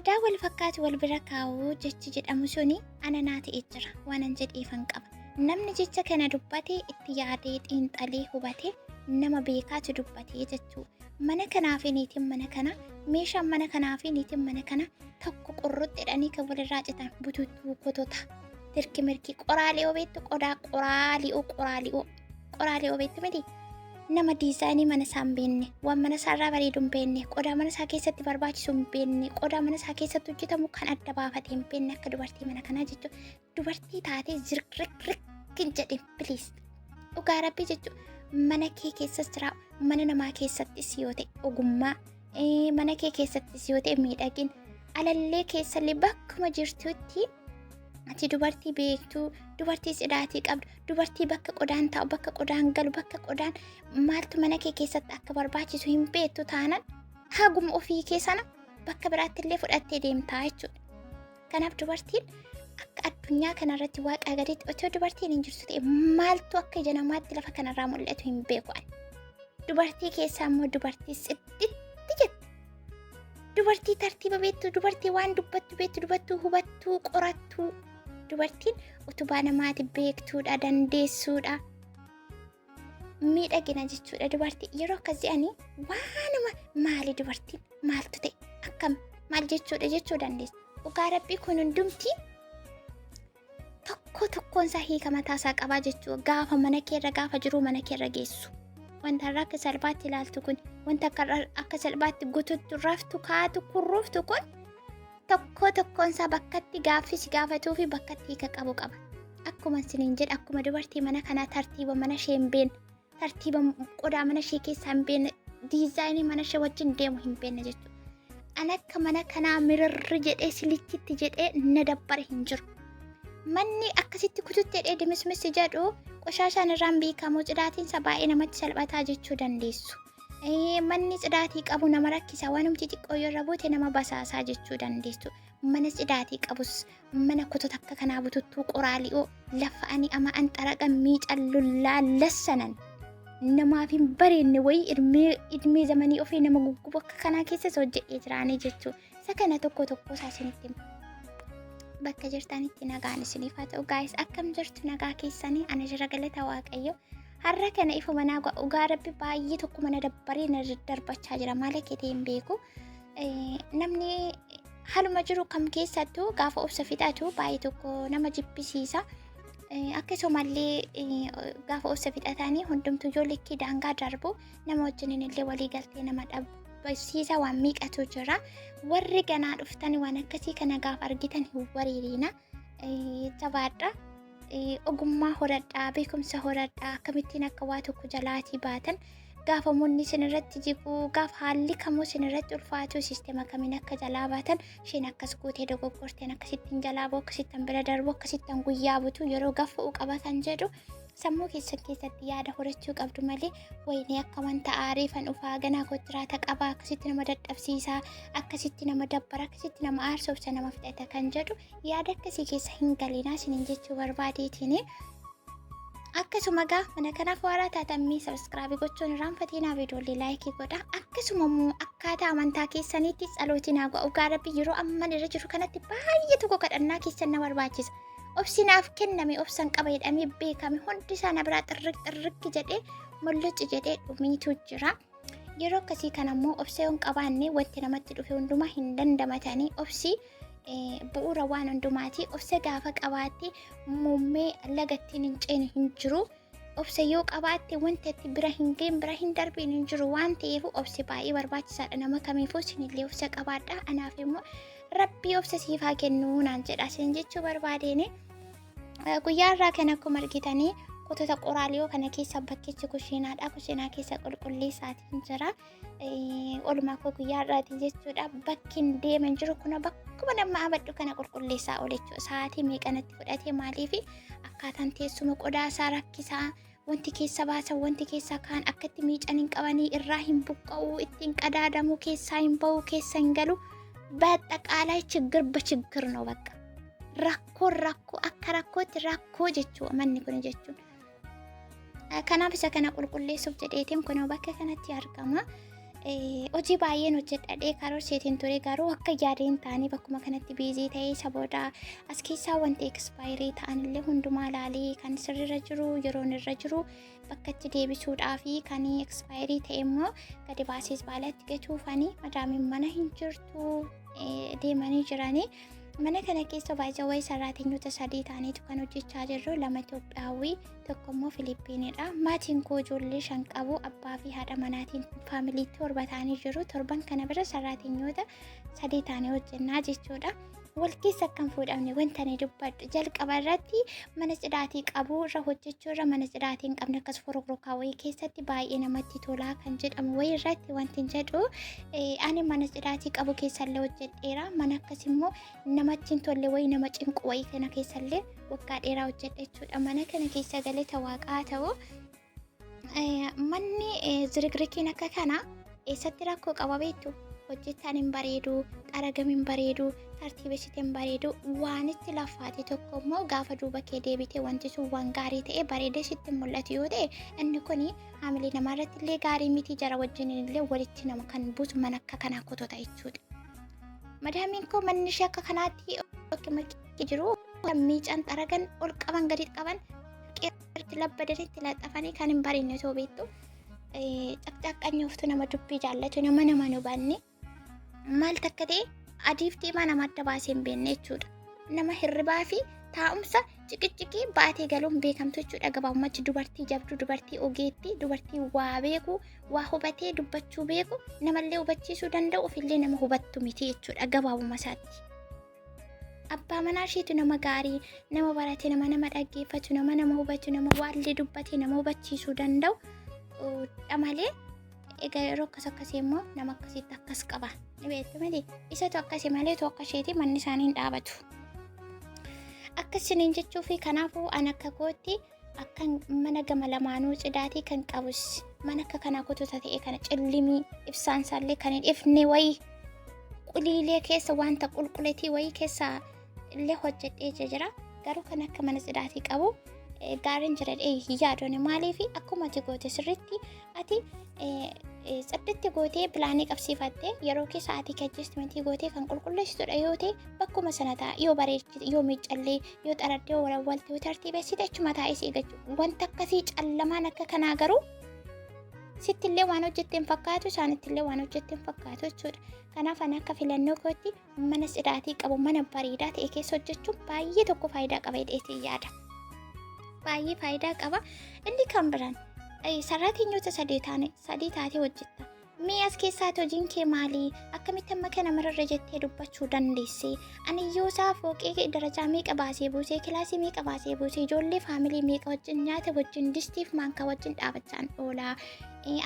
qodaa wal fakkaatu wal bira kaa'uu jechi jedhamu suni ana naa ta'ee jira waanan jedheefan qaba. Namni jecha kana dubbate itti yaadee xiinxalee hubate nama beekaatu dubbatee jechuudha. Mana kanaaf niitiin mana kana meeshaan mana kanaaf niitiin mana kana tokko qurrutti jedhanii kan walirraa citan bututtuu kotota tirki mirki qoraalee beektu qodaa qoraalee beektu miti. Nama diizaayinii mana isaa hin beekne, waan mana isaa irraa bareedu hin beekne, qodaa mana isaa keessatti barbaachisu hin beekne, qodaa mana isaa keessatti hojjetamu kan adda baafatee hin beekne akka dubartii mana kanaa jechuudha. Dubartii taatee zirqirqirqin jedhe piliis. Dhugaa rabbii jechuudha. Mana kee keessas jira, mana namaa keessattis yoo ta'e ogummaa, mana kee keessattis yoo ta'e miidhagina, alallee keessallee bakkuma jirtutti ati dubartii beektuu, dubartii sidhaatii qabdu, dubartii bakka qodaan taa'u, bakka qodaan galu, bakka qodaan maaltu mana kee keessatti akka barbaachisu hin beektu taanan haguma ofii kee sana bakka biraatti illee fudhattee deemtaa jechuudha. Kanaaf dubartiin akka addunyaa kanarratti waaqa gaditti otoo dubartiin hin jirtu ta'e maaltu akka ija namaatti lafa kanarraa mul'atu hin beeku ani. Dubartii keessaa immoo dubartii sidditti jette. Dubartii tartiiba beektu, dubartii waan dubbattu beektu, dubartii hubattuu, qorattuu. Dubartiin utubaa namaati beektuudha, dandeessuudha. Miidhagina jechuudha dubartii yeroo akkas jedhanii waanuma maali dubartiin maaltu ta'e akkam maal jechuudha jechuu dandeessu. Dhugaa rabbii kun hundumtii tokkoon isaa hiika mataa isaa qabaa jechuudha. Gaafa mana keerra gaafa jiruu mana keerra geessu. Wanta irraa akka salphaatti ilaaltu kun, wanta akka salphaatti gututtu, raftu, kaatu, kurruuftu kun tokkoon isaa bakkatti gaaffisi gaafatuu fi bakkatti hiika qabu qaba. Akkuma isiniin jedha akkuma dubartii mana kanaa tartiiba mana ishee hin beekne, tartiiba qodaa mana ishee keessaa hin beekne, diizaayinii mana ishee wajjin deemu hin beekne jechuudha. An akka mana kanaa mirarri jedhee silichitti jedhee na dabbare hin jiru. Manni akkasitti kututti jedhee dimismis jedhu qoshaashaan irraan beekamu cidaatiinsa baay'ee namatti salphataa jechuu dandeessu. Manni cidaatii qabu nama rakkisa waanumti xiqqoo yoo irra buute nama basaasaa jechuu dandeessu. Mana cidaatii qabus mana kutota akka kanaa bututtuu qoraali'oo lafa ani ama anxaraqan miican lullaallassanan namaaf hin bareenne wayii idmee zamanii ofii nama guggubu akka kanaa keessas hojjedhee jiraanii jechuudha. Isa kana tokko isaa isinitti hima. Bakka jirtanitti nagaan isiniif haa ta'u gaayis akkam jirtu nagaa keessanii ana jira galata waaqayyo. Har'a kana ifa manaa dhugaa rabbi baay'ee tokko mana dabbaree na darbachaa jira maal akka ta'e hin beeku. Namni haluma jiru kam keessattuu gaafa obsa fixatu baay'ee tokko nama jibbisiisa. Akkasumallee gaafa obsa fixatanii hundumtuu yoo likkii daangaa darbu nama wajjin illee walii galtee nama dhabsiisa waan miiqatu jira. Warri ganaa dhuftan waan akkasii kana gaafa argitan hin wareerina. Jabaadha. Ogummaa horadhaa, beekumsa horadhaa, akkamittiin akka waa tokko jalaatii baatan gaafa munni isin irratti jigu, gaafa haalli kamuu isin irratti ulfaatu sisteema kamiin akka jalaa baatan isheen akkas gootee dogoggorteen akkasittiin jalaa ba'u, akkasittiin bira darbu, akkasittiin guyyaa butu yeroo gaffa'u qaba kan jedhu sammuu keessatti yaada horachuu qabdu malee wayinii akka wanta aariifan dhufaa ganaa kottiraata qaba akkasitti nama dadhabsiisaa, akkasitti nama dabbara, akkasitti nama aarsobsa nama fudhata kan jedhu yaada akkasii keessa hin galinaa isiniin jechuu barbaadeetiin. Akkasuma mana kanaaf waaraa taatammii sabskraabii gochuun irraanfatinaa viidiyoollee laayikii godha. Akkasuma immoo akkaataa amantaa keessaniitti dhalootiin haa ga'u. Dhugaa rabbii yeroo amman irra jiru kanatti baay'ee tokko kadhannaa keessan na barbaachisa. Obsinaaf kenname obsan qaba jedhamee beekame hundi isaa na biraa xirriqi jedhee mul'ucci jedhee dhumiitu jira. Yeroo akkasii kana immoo obsa yoo hin qabaanne wanti namatti dhufe hundumaa hin dandamatanii obsi bu'uura waan hundumaati. Obsa gaafa qabaatte muummee lagattiin hin ceene hin jiru. Obsa yoo qabaatte wanti itti bira hin geenye bira hin darbiin hin jiru waan ta'eef obsi baay'ee barbaachisaadha nama kamiifuu isinillee obsa qabaadha. Anaaf immoo rabbii obsa siif haa kennu naan jedha isin jechuu barbaadeen. Guyyaa irraa kan akkuma argitanii kutota qoraaliyoo kana keessa bakkichi kushiinaadha. Kushiinaa keessa qulqulleessaatiin jira. Oolmaa koo guyyaa irraati jechuudha. Bakkiin deeman jiru kun bakkuma nama abaddu kana qulqulleessaa oole jechuudha. Sa'aatii meeqanatti fudhatee maaliif akkaataan teessuma qodaa isaa rakkisaa wanti keessa baasan wanti keessa kaan akkatti miicanii qabanii irraa hin buqqa'u ittiin qadaadamu keessaa hin ba'u keessa hin galu. Baxaqaalaa ችግር ነው በቃ rakkoo akka rakkootti rakkoo jechuudha manni kun jechuudha. Kanaaf isa kana qulqulleessuuf jedheetiin kun bakka kanatti argama. hojii baay'een hojjedhadhee karoorseetiin ture garuu akka yaadeen ta'anii bakkuma kanatti biizii ta'ee sabooda as keessaa wanti ekspaayirii ta'anillee hundumaa ilaalee kan sirriirra jiru yeroon irra jiru bakka itti deebisuudhaa fi kan ekspaayirii ta'e immoo gadi baasees baalatti gatuufanii madaamiin mana hin jirtu deemanii jiranii. Mana kana keessa baay'ee saraattota 3 ta'aniitu kan hojjechaa jirru 2 Itoophiyaawii tokko immoo Filiippiinidha. Maatiin koo ijoollee 5 qabu abbaa fi haadha manaatiin faamilii 7 ta'anii jiru. 7 kana bira saraattota 3 ta'anii hojjennaa jechuudha. Wal keessa kan fuudhamne wanta ni dubbadhu jalqaba irratti mana cidhaatii qabu irra hojjechuu irra mana cidhaatii hin qabne akkas forokrokaa wayii keessatti baay'ee namatti tolaa kan jedhamu wayii irratti wanti jedhu ani mana cidhaatii qabu keessallee hojjedheera mana akkas immoo namatti hin tolle wayii nama cinqu wayii kana keessallee waggaa dheeraa hojjedhe jechuudha. Mana kana keessa galata waaqaa ta'u manni zirigirikiin akka kana eessatti rakkoo qaba beektu hojjetaan hin bareedu xaragam hin bareedu tartiibessiteen hin bareedu waan itti lafaate tokko immoo gaafa duuba kee deebite wanti sun waan gaarii ta'e bareedee sitti mul'atu yoo ta'e inni kun haamilee namaarratti illee gaarii miti jara wajjin illee walitti nama kan buusu mana akka kanaa kotota jechuudha. Madaamiin koo manni ishee akka kanaatti makki jiru miicaan xaragan ol qaban gadi qaban qeerratti labbadanitti laxxafanii kan hin bareedne too beektu caqcaqqanyooftu nama dubbii jaallatu nama nu hubanne maal takka ta'e adiif diimaa nama adda baasee hin beekne jechuudha. Nama hirribaa fi taa'umsa ciqicciqii baatee galuun beekamtu jechuudha. Gabaabumatti dubartii jabduu, dubartii ogeettii, dubartii waa beeku, waa hubatee dubbachuu beeku, namallee hubachiisuu danda'u ofillee nama hubattu miti jechuudha gabaabuma isaatti. Abbaa manaa isheetu nama gaarii, nama barate, nama dhaggeeffatu, nama hubatu, nama waallee dubbate, nama hubachiisuu danda'u malee egaa yeroo akkasii immoo nama akkasitti akkas qaba. Ni beektu malee isatu akkasii malee too akka isheeti manni isaanii hin dhaabatu. Akkasiniin jechuu fi kanaafuu an akka kootti akka mana gama lamaanuu cidhaatii kan qabus mana akka kanaa kotota ta'e kana cillimii ibsaan isaallee kan hin ifne wayii quliilee keessa wanta qulqulleetii wayii keessa illee hojjedhee jira. Garuu kan akka mana cidhaatii qabu gaariin jiradhee yaadoon maaliif akkuma ati goote sirriitti ati sirriitti gootee pilaanii qabsiifattee yeroo keessa ati adjustmentii gootee kan qulqulleessitudha yoo ta'e bakkuma sana ta'a yoo bareechite yoo miiccallee yoo xaraddee walwaltee yoo tartiibessite achuma taa'ee eeggachuu wanta akkasii callamaan akka kanaa garuu sittillee waan hojjetteen fakkaatu isaanittillee waan hojjetteen fakkaatu jechuudha. Kanaaf ani akka filannoo kootti mana cidhaatii qabu mana bareedaa ta'e keessa hojjechuun baay'ee tokko faayidaa qaba jedheetii yaada. Baay'ee faayidaa qaba. Inni kan biraan saraattota 3 taatee hojjetta. Mee as keessaati hojiin kee maali? Akkamitti amma kana mararra jettee dubbachuu dandeesse? Ani yoo isaa fooqee darajaa meeqa baasee buusee kilaasii meeqa baasee buusee ijoollee faamilii meeqa wajjin nyaata wajjin distiif maankaa wajjin dhaabachaan oola.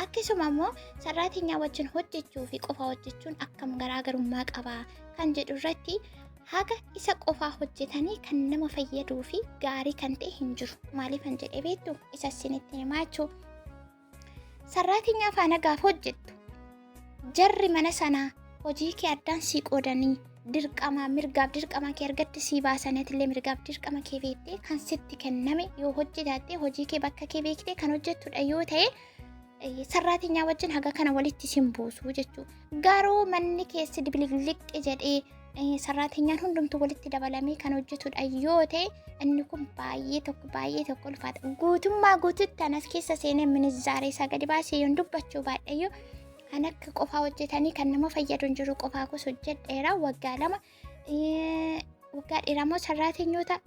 Akkasuma immoo saraattota wajjin hojjechuu fi qofa hojjechuun akkam garaagarummaa qaba kan jedhu irratti haga isa qofaa hojjetanii kan nama fayyaduu fi gaarii kan ta'e hin jiru. Maaliif kan jedhee beektu isa isinitti himaa jechuudha. Saraattota faana gaafa hojjettu jarri mana sanaa hojii kee addaan sii qoodanii dirqama mirgaaf dirqama kee argatti sii baasaniitillee mirgaaf dirqama kee beektee kan sitti kenname yoo hojjetatte hojii kee bakka kee beektee kan hojjettudha yoo ta'e saraattota wajjin haga kana walitti sin buusu jechuudha. Garuu manni keessi dibiliqliqqi jedhee saraattota hundumtu walitti dabalamee kan hojjetudha yoo ta'e inni kun baay'ee tokko ulfaata. Guutummaa guututti anas keessa seenee minizaaree isaa gadi baasee yoon dubbachuu baadhayyoo kan akka qofaa hojjetanii kan nama fayyadu hin jiru. Qofaa kos hojjedheera waggaa 2 waggaa dheeraa immoo saraattota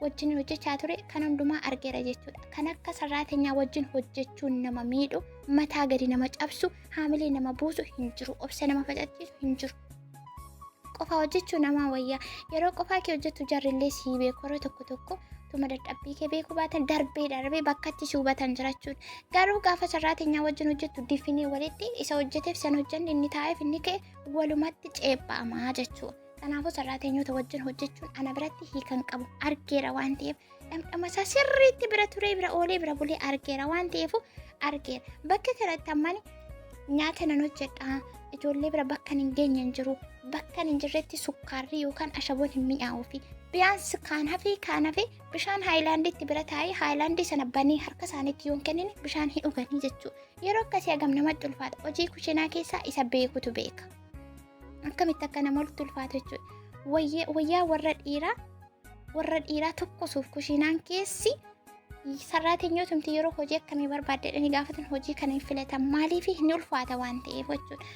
wajjin hojjechaa ture kan hundumaa argeera jechuudha. Kan akka saraattota wajjin hojjechuun nama miidhu mataa gadi nama cabsu haamilee nama buusu hin jiru. Obsa nama facachiisu hin jiru. Qofaa hojjechuu nama wayyaa yeroo qofaa kee hojjettu jarrillee sii beeku yeroo tokko tuma dadhabbii kee beekuu baatan darbee bakkatti si hubatan jirachuudha. Garuu gaafa saraattota wajjin hojjettu difinii walitti isa hojjeteef san hojjanne inni taa'eef inni ka'e walumatti ceebba'amaa jechuudha. Kanaafuu saraattota wajjin hojjechuun ana biratti hiikan qabu argeera waan ta'eef dhamdhama isaa sirriitti bira turee bira oolee bira bulee argeera waan ta'eef argeera. Bakka kanatti ammaan nyaata nan hojjedha ijoollee bira bakka hin geenye hin jiru. Bakka hin jirretti sukkaarri yookaan ashaboon hin mi'aawuu fi Biyaansi kaan hafe bishaan haayilaandiitti bira taa'ee haayilaandii sana banee harka isaaniitti yoon kennine bishaan hin dhuganii jechuudha. Yeroo akkasii hagam namatti ulfaata. Hojii kushinaa keessaa isa beekutu beeka. Akkamitti akka namatti ulfaatu jechuudha. Wayyaa warra dhiiraa tokkosuuf kushinaan keessi sarraateenyotumti yeroo hojii akkamii barbaadanii gaafatan hojii kana hin filatan maaliif hin ulfaata waan ta'eef jechuudha.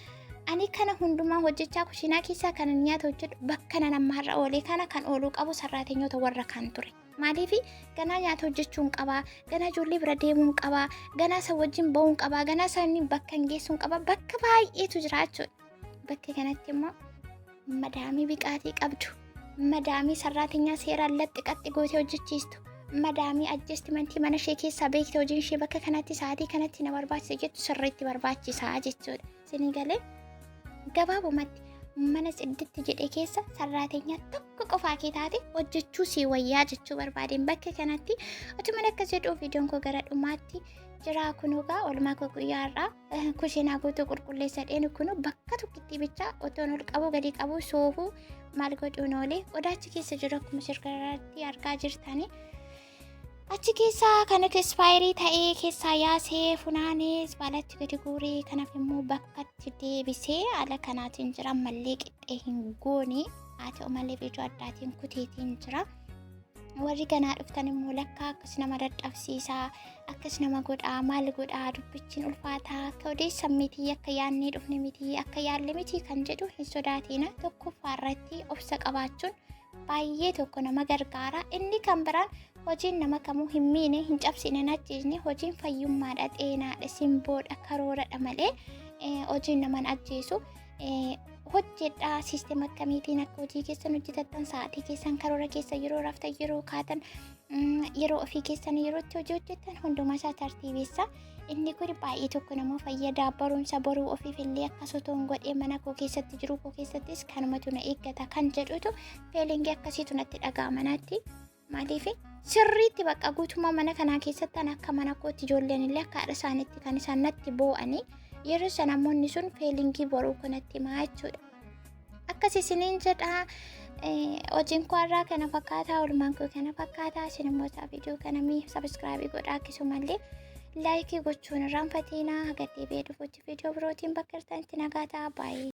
Ani kana hundumaa hojjechaa kushinaa keessaa kana nyaata hojjedhu bakka nammarra oolee kana kan ooluu qabu sarraateenyota warra kan ture. Maaliif ganaa nyaata hojjechuun qabaa, ganaa ijoollee bira deemuun qabaa, ganaa isa wajjin ba'uun qabaa, ganaa isaanii bakka hin geessuun qabaa, bakka baay'eetu jira jechuudha. Bakka kanatti immoo madaamii biqaatii qabdu, madaamii sarraateenyaa seeraan laxxiqaxxi gootee hojjechiistu, madaamii adjestimentii mana ishee keessaa beekte hojiin ishee bakka kanatti sa'aatii kanatti na barbaachisa jettu sirriitti barbaachisaa jechuudha. Isinii galee gabaabumatti mana cidditti jedhee keessa sarraateenyaa tokko qofaa kee taate hojjechuu sii wayyaa jechuu barbaadeen bakka kanatti otuma akkas jedhuu viidiyoon koo gara dhumaatti jira kunuugaa oolmaa koo guyyaarraa kushinaa guutuu qulqulleessadheen kunu bakka tokkitti bichaa otoon ol qabu gadi qabu soofuu maal godhuun oolee qodaachi keessa jiru akkuma sirgarratti argaa jirtanii. Achi keessaa kan ekspaayirii ta'ee keessaa yaasee funaanes baalachi gadi guuree kanaaf immoo bakkatti deebisee haala kanaatiin jira mallee qixxee hin goone haa ta'u malee biidoo addaatiin kuteetiin jira. Warri ganaa dhuftan immoo lakkaa akkas nama dadhabsiisaa akkas nama godhaa maal godhaa dubbichiin ulfaataa akka odeessan miti akka yaannee dhufne miti akka yaalle miti kan jedhu hin sodaatina tokkoffaarratti obsa qabaachuun baay'ee tokko nama gargaara. Inni kan biraan hojiin nama kamuu hin miine hin cabsine hin ajjeesne hojiin fayyummaadha xeenaadha simboodha karooradha malee hojiin nama hin ajjeesu. Hojjedhaa siistem akkamiitiin akka hojii keessan hojjetattan sa'aatii keessan karoora keessa yeroo raftan yeroo kaatan yeroo ofii keessan yeroo itti hojii hojjettan hundumaa isaa tartiibessa. Inni kun baay'ee tokko nama fayyada barumsa boruu ofiif illee akkasumas godhee mana koo keessatti jiru koo keessattis kanumatu na eeggata kan jedhutu feelingii akkasiitu natti dhaga'ama natti. Maaliif sirriitti bakka guutummaa mana kanaa keessatti akka mana kootti ijoolleen illee akka haadha isaaniitti kan isaan natti boo'anii yeroo sana namoonni sun feelingii boruu kanatti himaa jechuudha. Akkas isiniin jedhaa hojiin koo har'aa kana fakkaataa oolmaan koo kana fakkaataa isin immoo viidiyoo kana sabiskiraabii godhaa akkasumallee laayikii gochuun irraanfatinaa haga deebi'ee dhufuutti viidiyoo birootiin bakka jirtanitti nagaa ta'aa baay'ee.